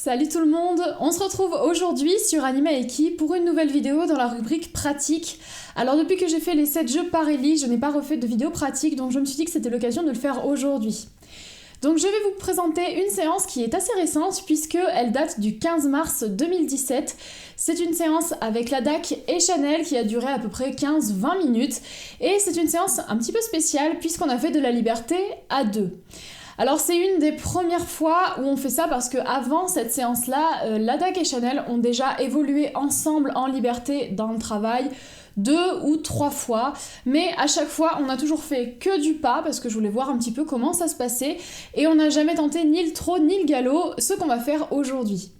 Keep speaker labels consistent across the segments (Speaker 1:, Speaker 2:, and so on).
Speaker 1: Salut tout le monde, on se retrouve aujourd'hui sur Anima Eki pour une nouvelle vidéo dans la rubrique pratique. Alors depuis que j'ai fait les 7 jeux par Ellie, je n'ai pas refait de vidéo pratique, donc je me suis dit que c'était l'occasion de le faire aujourd'hui. Donc je vais vous présenter une séance qui est assez récente puisqu'elle date du 15 mars 2017. C'est une séance avec la DAC et Chanel qui a duré à peu près 15-20 minutes et c'est une séance un petit peu spéciale puisqu'on a fait de la liberté à deux. Alors c'est une des premières fois où on fait ça parce qu'avant cette séance-là, la DAC et Chanel ont déjà évolué ensemble en liberté dans le travail 2 ou 3 fois, mais à chaque fois on a toujours fait que du pas parce que je voulais voir un petit peu comment ça se passait et on n'a jamais tenté ni le trot ni le galop, ce qu'on va faire aujourd'hui.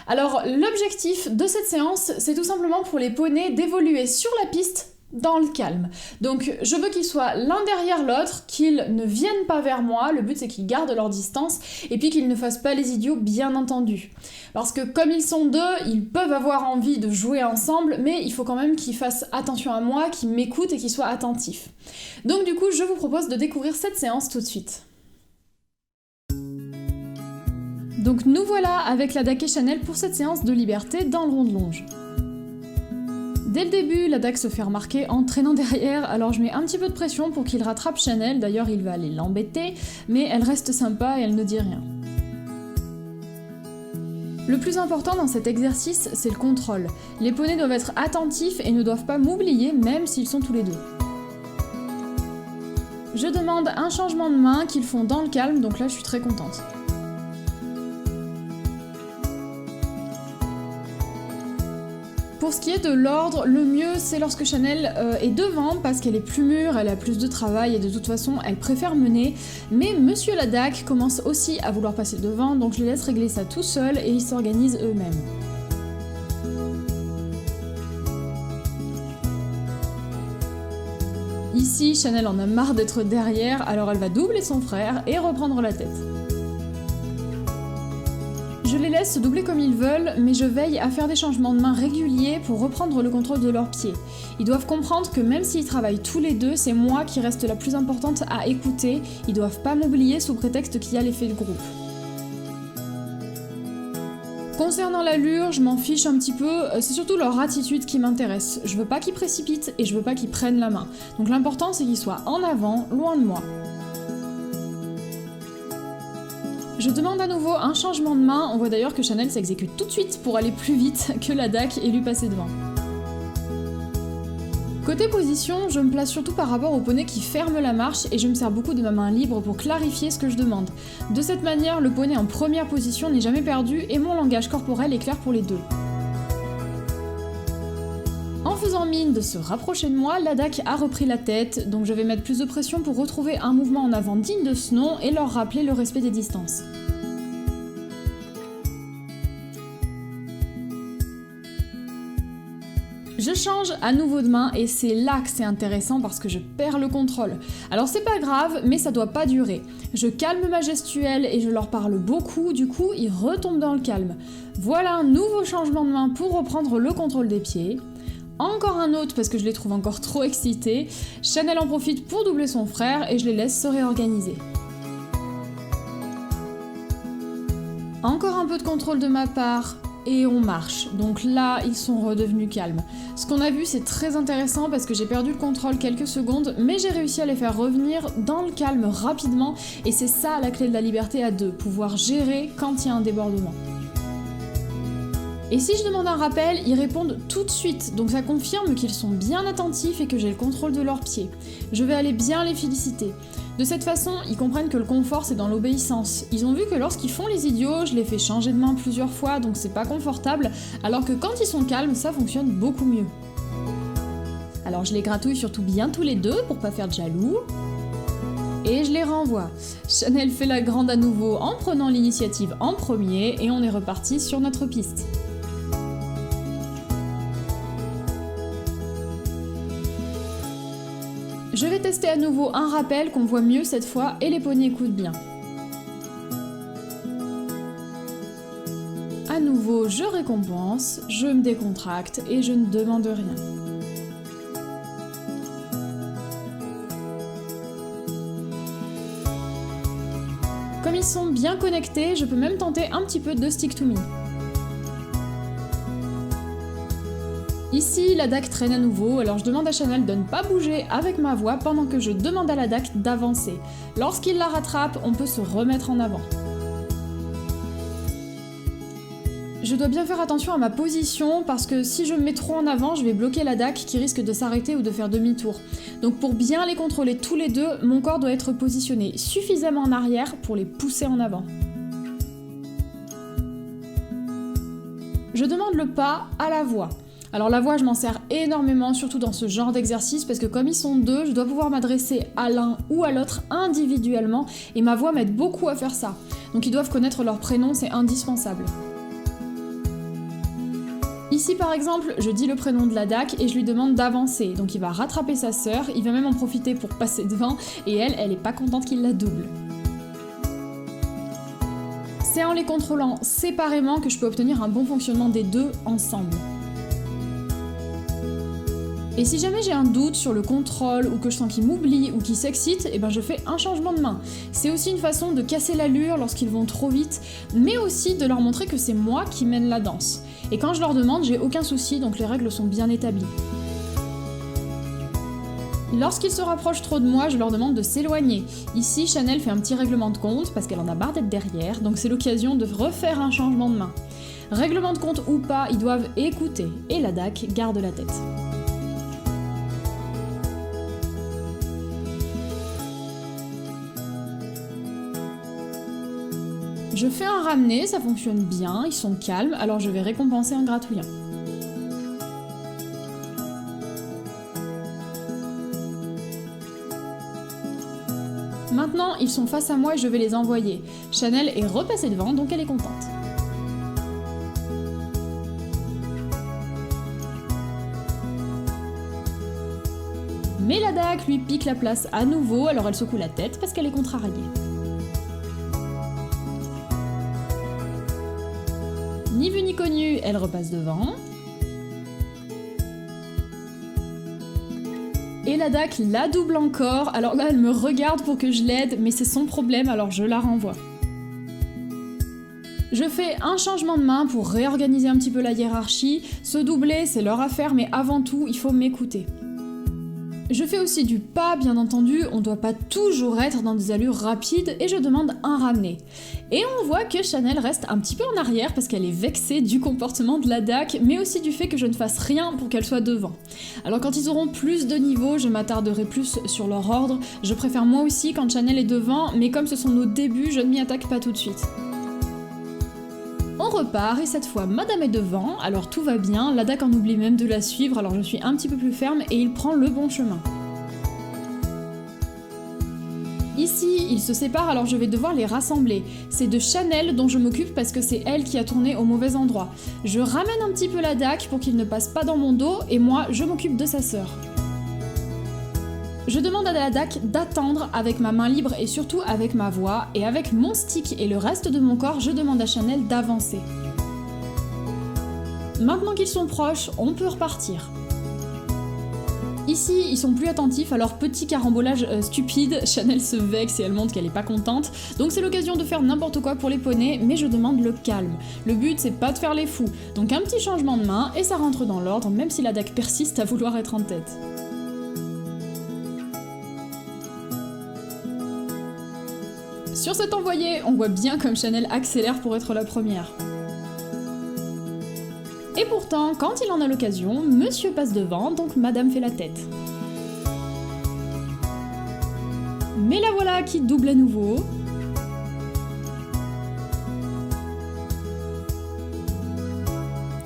Speaker 1: Alors l'objectif de cette séance, c'est tout simplement pour les poneys d'évoluer sur la piste dans le calme. Donc je veux qu'ils soient l'un derrière l'autre, qu'ils ne viennent pas vers moi, le but c'est qu'ils gardent leur distance et puis qu'ils ne fassent pas les idiots bien entendu. Parce que comme ils sont deux, ils peuvent avoir envie de jouer ensemble, mais il faut quand même qu'ils fassent attention à moi, qu'ils m'écoutent et qu'ils soient attentifs. Donc du coup je vous propose de découvrir cette séance tout de suite. Donc nous voilà avec la DAC et Chanel pour cette séance de liberté dans le rond de longe. Dès le début, la DAC se fait remarquer en traînant derrière, alors je mets un petit peu de pression pour qu'il rattrape Chanel, d'ailleurs il va aller l'embêter, mais elle reste sympa et elle ne dit rien. Le plus important dans cet exercice, c'est le contrôle. Les poneys doivent être attentifs et ne doivent pas m'oublier même s'ils sont tous les deux. Je demande un changement de main qu'ils font dans le calme, donc là je suis très contente. Pour ce qui est de l'ordre, le mieux c'est lorsque Chanel est devant parce qu'elle est plus mûre, elle a plus de travail et de toute façon elle préfère mener. Mais Monsieur la DAC commence aussi à vouloir passer devant, donc je les laisse régler ça tout seul et ils s'organisent eux-mêmes. Ici, Chanel en a marre d'être derrière, alors elle va doubler son frère et reprendre la tête. Je les laisse se doubler comme ils veulent, mais je veille à faire des changements de main réguliers pour reprendre le contrôle de leurs pieds. Ils doivent comprendre que même s'ils travaillent tous les deux, c'est moi qui reste la plus importante à écouter, ils doivent pas m'oublier sous prétexte qu'il y a l'effet de groupe. Concernant l'allure, je m'en fiche un petit peu, c'est surtout leur attitude qui m'intéresse. Je veux pas qu'ils précipitent et je veux pas qu'ils prennent la main. Donc l'important c'est qu'ils soient en avant, loin de moi. Je demande à nouveau un changement de main, on voit d'ailleurs que Chanel s'exécute tout de suite pour aller plus vite que la DAC et lui passer devant. Côté position, je me place surtout par rapport au poney qui ferme la marche et je me sers beaucoup de ma main libre pour clarifier ce que je demande. De cette manière, le poney en première position n'est jamais perdu et mon langage corporel est clair pour les deux. En faisant mine de se rapprocher de moi, la DAC a repris la tête, donc je vais mettre plus de pression pour retrouver un mouvement en avant digne de ce nom et leur rappeler le respect des distances. Je change à nouveau de main et c'est là que c'est intéressant parce que je perds le contrôle. Alors c'est pas grave, mais ça doit pas durer. Je calme ma gestuelle et je leur parle beaucoup, du coup ils retombent dans le calme. Voilà un nouveau changement de main pour reprendre le contrôle des pieds. Encore un autre parce que je les trouve encore trop excités. Chanel en profite pour doubler son frère et je les laisse se réorganiser. Encore un peu de contrôle de ma part et on marche. Donc là, ils sont redevenus calmes. Ce qu'on a vu, c'est très intéressant parce que j'ai perdu le contrôle quelques secondes, mais j'ai réussi à les faire revenir dans le calme rapidement et c'est ça la clé de la liberté à deux, pouvoir gérer quand il y a un débordement. Et si je demande un rappel, ils répondent tout de suite, donc ça confirme qu'ils sont bien attentifs et que j'ai le contrôle de leurs pieds. Je vais aller bien les féliciter. De cette façon, ils comprennent que le confort c'est dans l'obéissance. Ils ont vu que lorsqu'ils font les idiots, je les fais changer de main plusieurs fois, donc c'est pas confortable, alors que quand ils sont calmes, ça fonctionne beaucoup mieux. Alors je les gratouille surtout bien tous les deux pour pas faire de jaloux. Et je les renvoie. Chanel fait la grande à nouveau en prenant l'initiative en premier et on est reparti sur notre piste. Je vais tester à nouveau un rappel qu'on voit mieux cette fois et les poneys écoutent bien. À nouveau, je récompense, je me décontracte et je ne demande rien. Comme ils sont bien connectés, je peux même tenter un petit peu de stick to me. Ici, la DAC traîne à nouveau, alors je demande à Chanel de ne pas bouger avec ma voix pendant que je demande à la DAC d'avancer. Lorsqu'il la rattrape, on peut se remettre en avant. Je dois bien faire attention à ma position parce que si je me mets trop en avant, je vais bloquer la DAC qui risque de s'arrêter ou de faire demi-tour. Donc pour bien les contrôler tous les deux, mon corps doit être positionné suffisamment en arrière pour les pousser en avant. Je demande le pas à la voix. Alors la voix, je m'en sers énormément, surtout dans ce genre d'exercice, parce que comme ils sont deux, je dois pouvoir m'adresser à l'un ou à l'autre individuellement, et ma voix m'aide beaucoup à faire ça. Donc ils doivent connaître leur prénom, c'est indispensable. Ici par exemple, je dis le prénom de la DAC et je lui demande d'avancer, donc il va rattraper sa sœur, il va même en profiter pour passer devant, et elle est pas contente qu'il la double. C'est en les contrôlant séparément que je peux obtenir un bon fonctionnement des deux ensemble. Et si jamais j'ai un doute sur le contrôle ou que je sens qu'il m'oublie ou qu'il s'excite, et ben je fais un changement de main. C'est aussi une façon de casser l'allure lorsqu'ils vont trop vite, mais aussi de leur montrer que c'est moi qui mène la danse. Et quand je leur demande, j'ai aucun souci, donc les règles sont bien établies. Lorsqu'ils se rapprochent trop de moi, je leur demande de s'éloigner. Ici, Chanel fait un petit règlement de compte parce qu'elle en a marre d'être derrière, donc c'est l'occasion de refaire un changement de main. Règlement de compte ou pas, ils doivent écouter, et la DAC garde la tête. Je fais un ramené, ça fonctionne bien, ils sont calmes, alors je vais récompenser en gratouillant. Maintenant, ils sont face à moi et je vais les envoyer. Chanel est repassée devant, donc elle est contente. Mais la DAC lui pique la place à nouveau, alors elle secoue la tête parce qu'elle est contrariée. Ni vu ni connu, elle repasse devant. Et la DAC la double encore, alors là elle me regarde pour que je l'aide, mais c'est son problème alors je la renvoie. Je fais un changement de main pour réorganiser un petit peu la hiérarchie, se doubler c'est leur affaire mais avant tout il faut m'écouter. Je fais aussi du pas, bien entendu, on doit pas toujours être dans des allures rapides et je demande un ramené. Et on voit que Chanel reste un petit peu en arrière parce qu'elle est vexée du comportement de la DAC, mais aussi du fait que je ne fasse rien pour qu'elle soit devant. Alors quand ils auront plus de niveau, je m'attarderai plus sur leur ordre, je préfère moi aussi quand Chanel est devant, mais comme ce sont nos débuts, je ne m'y attaque pas tout de suite. On repart et cette fois Madame est devant, alors tout va bien, la DAC en oublie même de la suivre, alors je suis un petit peu plus ferme et il prend le bon chemin. Ici, ils se séparent alors je vais devoir les rassembler. C'est de Chanel dont je m'occupe parce que c'est elle qui a tourné au mauvais endroit. Je ramène un petit peu la DAC pour qu'il ne passe pas dans mon dos et moi je m'occupe de sa sœur. Je demande à la DAC d'attendre avec ma main libre et surtout avec ma voix, et avec mon stick et le reste de mon corps, je demande à Chanel d'avancer. Maintenant qu'ils sont proches, on peut repartir. Ici, ils sont plus attentifs, alors petit carambolage stupide, Chanel se vexe et elle montre qu'elle est pas contente, donc c'est l'occasion de faire n'importe quoi pour les poneys, mais je demande le calme. Le but c'est pas de faire les fous, donc un petit changement de main et ça rentre dans l'ordre, même si la DAC persiste à vouloir être en tête. Sur cet envoyé, on voit bien comme Chanel accélère pour être la première. Et pourtant, quand il en a l'occasion, monsieur passe devant, donc madame fait la tête. Mais la voilà qui double à nouveau.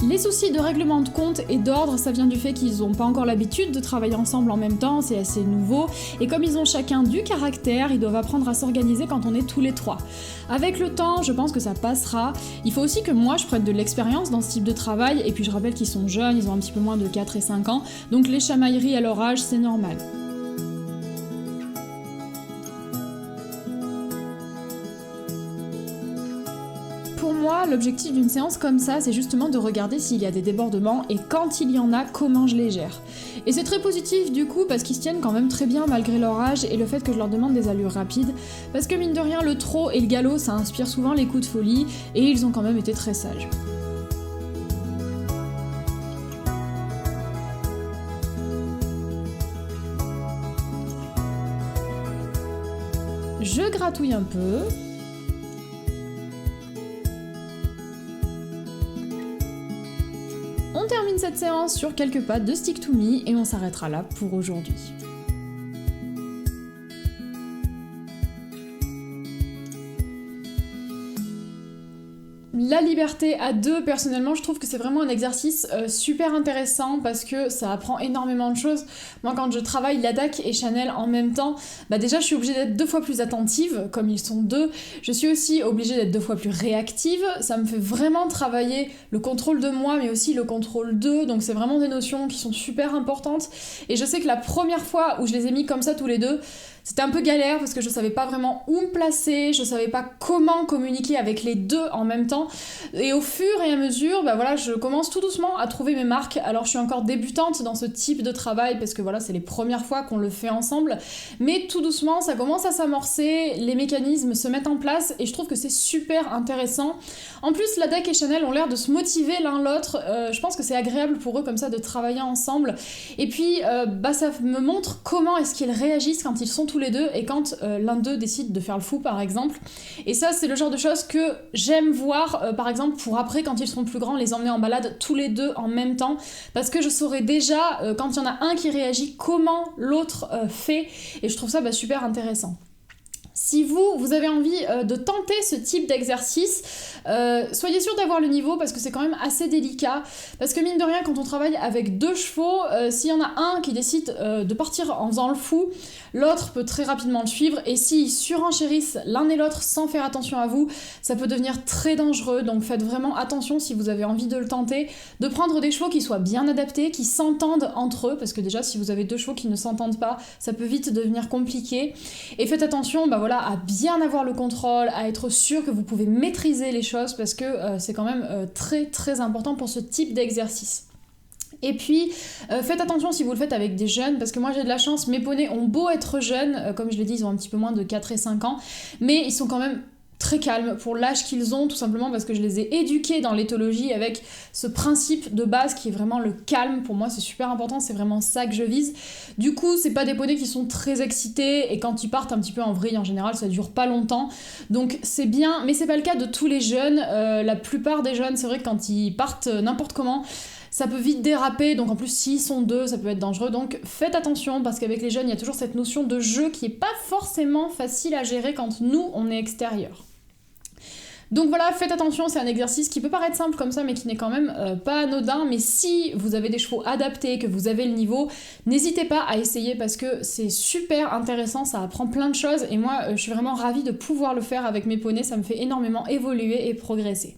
Speaker 1: Les soucis de règlement de compte et d'ordre, ça vient du fait qu'ils n'ont pas encore l'habitude de travailler ensemble en même temps, c'est assez nouveau, et comme ils ont chacun du caractère, ils doivent apprendre à s'organiser quand on est tous les trois. Avec le temps, je pense que ça passera. Il faut aussi que moi je prenne de l'expérience dans ce type de travail, et puis je rappelle qu'ils sont jeunes, ils ont un petit peu moins de 4 et 5 ans, donc les chamailleries à leur âge, c'est normal. Pour moi, l'objectif d'une séance comme ça, c'est justement de regarder s'il y a des débordements et quand il y en a, comment je les gère. Et c'est très positif du coup parce qu'ils se tiennent quand même très bien malgré leur âge et le fait que je leur demande des allures rapides, parce que mine de rien le trot et le galop ça inspire souvent les coups de folie et ils ont quand même été très sages. Je gratouille un peu. On termine cette séance sur quelques pas de Stick to Me et on s'arrêtera là pour aujourd'hui. La liberté à deux, personnellement, je trouve que c'est vraiment un exercice super intéressant parce que ça apprend énormément de choses. Moi, quand je travaille Ladakh et Chanel en même temps, déjà, je suis obligée d'être 2 fois plus attentive, comme ils sont 2. Je suis aussi obligée d'être 2 fois plus réactive. Ça me fait vraiment travailler le contrôle de moi, mais aussi le contrôle d'eux. Donc, c'est vraiment des notions qui sont super importantes. Et je sais que la première fois où je les ai mis comme ça tous les deux, c'était un peu galère parce que je savais pas vraiment où me placer, je savais pas comment communiquer avec les deux en même temps. Et au fur et à mesure, voilà, je commence tout doucement à trouver mes marques. Alors je suis encore débutante dans ce type de travail parce que voilà, c'est les premières fois qu'on le fait ensemble. Mais tout doucement, ça commence à s'amorcer, les mécanismes se mettent en place et je trouve que c'est super intéressant. En plus, Ladakh et Chanel ont l'air de se motiver l'un l'autre. Je pense que c'est agréable pour eux comme ça de travailler ensemble. Et puis, ça me montre comment est-ce qu'ils réagissent quand ils sont tous les deux et quand l'un d'eux décide de faire le fou par exemple. Et ça c'est le genre de choses que j'aime voir par exemple pour après quand ils seront plus grands les emmener en balade tous les deux en même temps parce que je saurai déjà quand il y en a un qui réagit comment l'autre fait et je trouve ça super intéressant. Si vous avez envie de tenter ce type d'exercice, soyez sûr d'avoir le niveau parce que c'est quand même assez délicat. Parce que mine de rien, quand on travaille avec 2 chevaux, s'il y en a un qui décide de partir en faisant le fou, l'autre peut très rapidement le suivre. Et s'ils surenchérissent l'un et l'autre sans faire attention à vous, ça peut devenir très dangereux. Donc faites vraiment attention si vous avez envie de le tenter, de prendre des chevaux qui soient bien adaptés, qui s'entendent entre eux. Parce que déjà, si vous avez 2 chevaux qui ne s'entendent pas, ça peut vite devenir compliqué. Et faites attention, à bien avoir le contrôle, à être sûr que vous pouvez maîtriser les choses parce que c'est quand même très très important pour ce type d'exercice. Et puis, faites attention si vous le faites avec des jeunes, parce que moi j'ai de la chance, mes poneys ont beau être jeunes, comme je l'ai dit, ils ont un petit peu moins de 4 et 5 ans, mais ils sont quand même très calmes pour l'âge qu'ils ont, tout simplement parce que je les ai éduqués dans l'éthologie avec ce principe de base qui est vraiment le calme. Pour moi c'est super important, c'est vraiment ça que je vise. Du coup c'est pas des poneys qui sont très excités et quand ils partent un petit peu en vrille en général ça dure pas longtemps, donc c'est bien, mais c'est pas le cas de tous les jeunes. La plupart des jeunes c'est vrai que quand ils partent n'importe comment ça peut vite déraper, donc en plus s'ils sont 2 ça peut être dangereux, donc faites attention parce qu'avec les jeunes il y a toujours cette notion de jeu qui est pas forcément facile à gérer quand nous on est extérieur. Donc voilà, faites attention, c'est un exercice qui peut paraître simple comme ça mais qui n'est quand même pas anodin, mais si vous avez des chevaux adaptés, que vous avez le niveau, n'hésitez pas à essayer parce que c'est super intéressant, ça apprend plein de choses et moi je suis vraiment ravie de pouvoir le faire avec mes poneys, ça me fait énormément évoluer et progresser.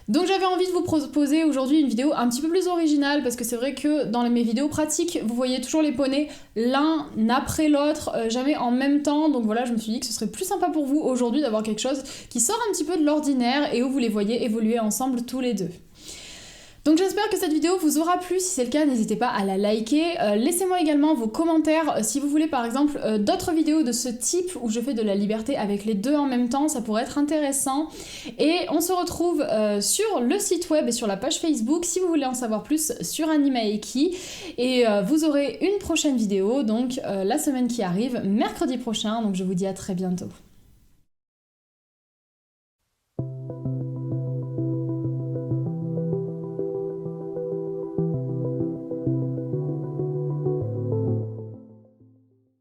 Speaker 1: Donc j'avais envie de vous proposer aujourd'hui une vidéo un petit peu plus originale parce que c'est vrai que dans mes vidéos pratiques, vous voyez toujours les poneys l'un après l'autre, jamais en même temps. Donc voilà, je me suis dit que ce serait plus sympa pour vous aujourd'hui d'avoir quelque chose qui sort un petit peu de l'ordinaire et où vous les voyez évoluer ensemble tous les deux. Donc j'espère que cette vidéo vous aura plu, si c'est le cas n'hésitez pas à la liker, laissez-moi également vos commentaires si vous voulez par exemple d'autres vidéos de ce type où je fais de la liberté avec les deux en même temps, ça pourrait être intéressant. Et on se retrouve sur le site web et sur la page Facebook si vous voulez en savoir plus sur Anima Eki, et vous aurez une prochaine vidéo donc la semaine qui arrive, mercredi prochain, donc je vous dis à très bientôt.